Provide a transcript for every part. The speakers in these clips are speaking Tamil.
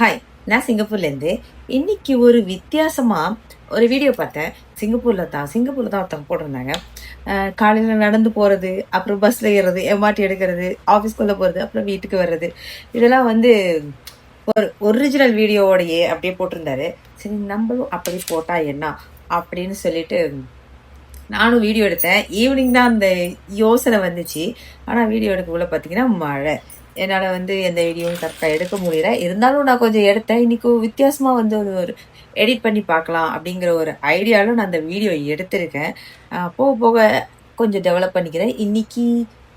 ஹாய், நான் சிங்கப்பூர்லேருந்து. இன்னைக்கு ஒரு வித்தியாசமாக ஒரு வீடியோ பார்த்தேன். சிங்கப்பூரில் தான் ஒருத்தவங்க போட்டிருந்தாங்க. காலையில் நடந்து போகிறது, அப்புறம் பஸ்ஸில் ஏறுறது, எம்ஆர்டி எடுக்கிறது, ஆஃபீஸ்க்குள்ளே போகிறது, அப்புறம் வீட்டுக்கு வர்றது. இதெல்லாம் வந்து ஒரு ஒரிஜினல் வீடியோவோடையே அப்படியே போட்டிருந்தாரு. சரி, நம்மளும் அப்படி போட்டால் என்ன அப்படின்னு சொல்லிட்டு நானும் வீடியோ எடுத்தேன். ஈவினிங் தான் அந்த யோசனை வந்துச்சு. ஆனால் வீடியோ எடுக்கக்குள்ள பார்த்தீங்கன்னா மழை. என்னால் எந்த வீடியோவும் கரெக்டாக எடுக்க முடியல. இருந்தாலும் நான் கொஞ்சம் எடுத்தேன். இன்றைக்கி வித்தியாசமாக ஒரு எடிட் பண்ணி பார்க்கலாம் அப்படிங்கிற ஒரு ஐடியாவில் நான் அந்த வீடியோ எடுத்திருக்கேன். போக போக கொஞ்சம் டெவலப் பண்ணிக்கிறேன். இன்றைக்கி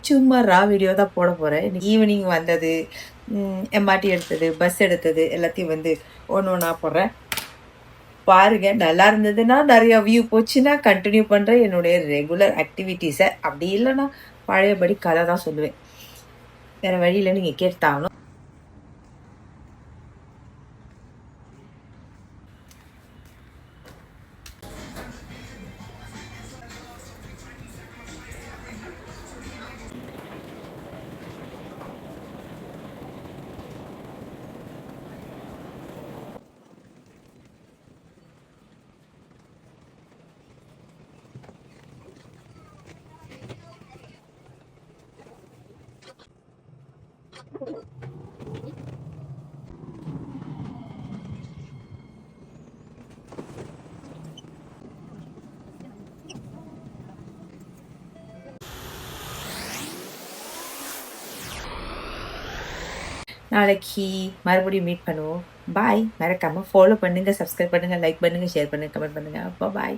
சும்மா வீடியோ தான் போட போகிறேன். இன்னைக்கு ஈவினிங் வந்தது, எம்ஆர்டி எடுத்தது, பஸ் எடுத்தது எல்லாத்தையும் ஒன்று ஒன்றா போடுறேன். பாருங்க, நல்லா இருந்ததுன்னா நிறைய வியூ போச்சுன்னா கண்டினியூ பண்ணுறேன் என்னுடைய ரெகுலர் ஆக்டிவிட்டீஸை. அப்படி இல்லைன்னா பழையபடி கதை தான் சொல்லுவேன். வேறு வழியில் நீங்கள் கேட்டாகணும். நாளைக்கு மறுபடியும் மீட் பண்ணுவோம். பாய். மறக்காமல் ஃபாலோ பண்ணுங்கள், சப்ஸ்கிரைப் பண்ணுங்கள், லைக் பண்ணுங்கள், ஷேர் பண்ணுங்கள், கமெண்ட் பண்ணுங்கள். அப்போ பாய்.